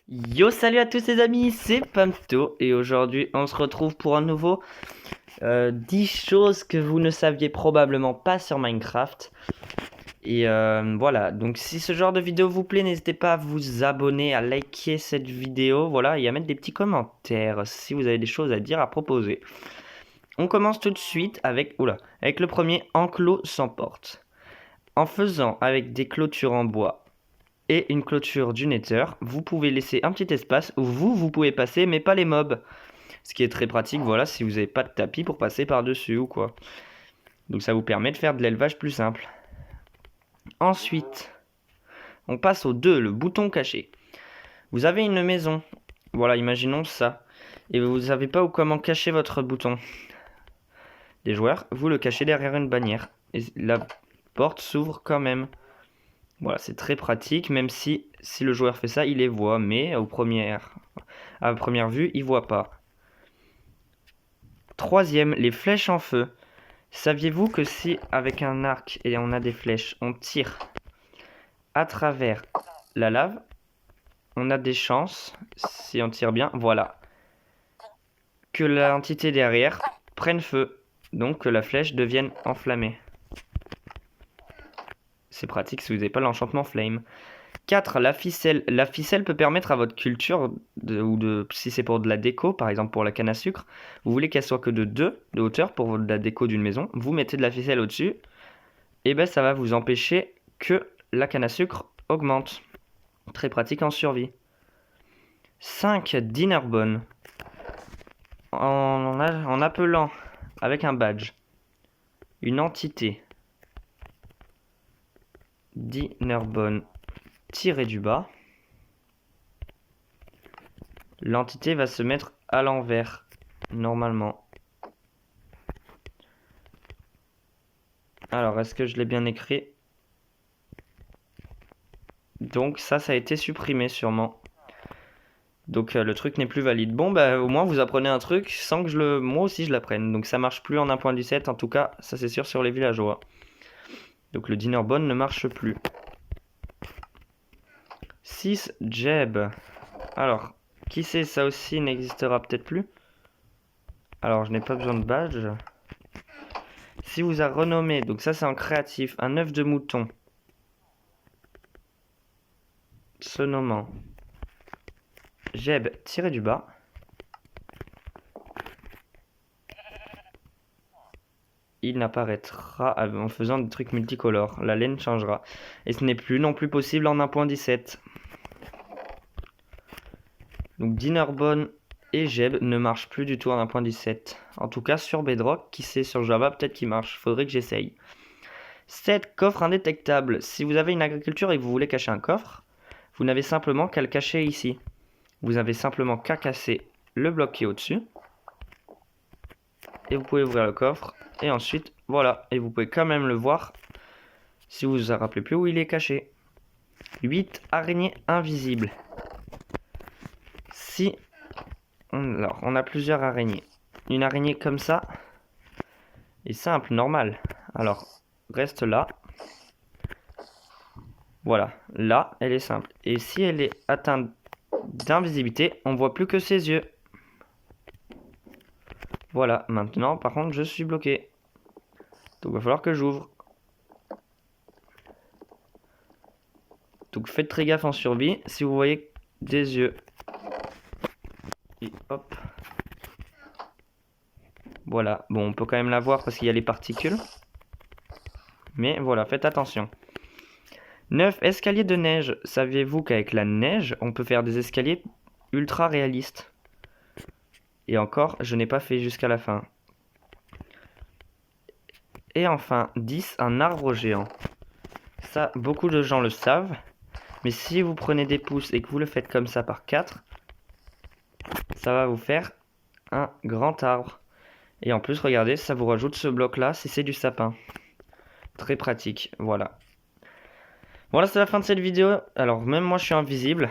Yo, salut à tous les amis, c'est Pamto et aujourd'hui on se retrouve pour un nouveau 10 choses que vous ne saviez probablement pas sur Minecraft. Et voilà, donc si ce genre de vidéo vous plaît, n'hésitez pas à vous abonner, à liker cette vidéo, voilà, et à mettre des petits commentaires si vous avez des choses à dire, à proposer. On commence tout de suite avec le premier enclos sans porte. En faisant avec des clôtures en bois et une clôture du Nether, vous pouvez laisser un petit espace où vous pouvez passer, mais pas les mobs. Ce qui est très pratique, voilà, si vous n'avez pas de tapis pour passer par-dessus ou quoi. Donc ça vous permet de faire de l'élevage plus simple. Ensuite, on passe au 2, le bouton caché. Vous avez une maison, voilà, imaginons ça, et vous ne savez pas où comment cacher votre bouton des joueurs, vous le cachez derrière une bannière, et la porte s'ouvre quand même. Voilà, c'est très pratique, même si le joueur fait ça, il les voit, mais à première vue, il voit pas. Troisième, les flèches en feu. Saviez-vous que si avec un arc et on a des flèches, on tire à travers la lave, on a des chances, si on tire bien, voilà, que l'entité derrière prenne feu, donc que la flèche devienne enflammée. C'est pratique si vous n'avez pas l'enchantement flame. 4. La ficelle. La ficelle peut permettre à votre culture, si c'est pour de la déco, par exemple pour la canne à sucre, vous voulez qu'elle soit que de 2 de hauteur pour de la déco d'une maison, vous mettez de la ficelle au-dessus, et ben ça va vous empêcher que la canne à sucre augmente. Très pratique en survie. 5. Dinnerbone. En appelant avec un badge une entité Dinnerbone tiré du bas, l'entité va se mettre à l'envers, normalement. Alors, est-ce que je l'ai bien écrit? Donc ça a été supprimé sûrement. Donc le truc n'est plus valide. Bon, bah au moins vous apprenez un truc sans que moi aussi je l'apprenne. Donc ça marche plus en 1.17, en tout cas, ça c'est sûr sur les villageois. Donc le Dinnerbone ne marche plus. 6. Jeb. Alors, qui sait, ça aussi n'existera peut-être plus. Alors, je n'ai pas besoin de badge. Si vous a renommé, donc ça c'est en créatif, un œuf de mouton se nommant Jeb tiré du bas, il n'apparaîtra en faisant des trucs multicolores. La laine changera. Et ce n'est plus non plus possible en 1.17. Donc Dinnerbone et Jeb ne marchent plus du tout en 1.17. En tout cas sur Bedrock, qui sait sur Java peut-être qu'il marche. Faudrait que j'essaye. 7. Coffre indétectable. Si vous avez une agriculture et que vous voulez cacher un coffre, vous n'avez simplement qu'à le cacher ici. Vous avez simplement qu'à casser le bloc qui est au-dessus. Et vous pouvez ouvrir le coffre. Et ensuite, voilà. Et vous pouvez quand même le voir si vous vous rappelez plus où il est caché. 8. Araignée invisible. Si on a plusieurs araignées. Une araignée comme ça est simple, normale. Alors, reste là. Voilà, là, elle est simple. Et si elle est atteinte d'invisibilité, on voit plus que ses yeux. Voilà, maintenant, par contre, je suis bloqué. Donc, il va falloir que j'ouvre. Donc, faites très gaffe en survie. Si vous voyez des yeux. Et hop. Voilà, bon, on peut quand même la voir parce qu'il y a les particules. Mais voilà, faites attention. 9. Escalier de neige. Saviez-vous qu'avec la neige, on peut faire des escaliers ultra réalistes? Et encore, je n'ai pas fait jusqu'à la fin. Et enfin, 10. Un arbre géant. Ça, beaucoup de gens le savent. Mais si vous prenez des pouces et que vous le faites comme ça par 4, ça va vous faire un grand arbre. Et en plus, regardez, ça vous rajoute ce bloc-là si c'est du sapin. Très pratique, voilà. Voilà, c'est la fin de cette vidéo. Alors, même moi, je suis invisible.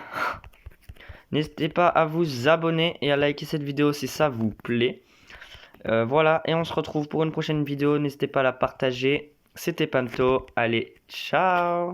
N'hésitez pas à vous abonner et à liker cette vidéo si ça vous plaît. Voilà, et on se retrouve pour une prochaine vidéo. N'hésitez pas à la partager. C'était Pamto. Allez, ciao!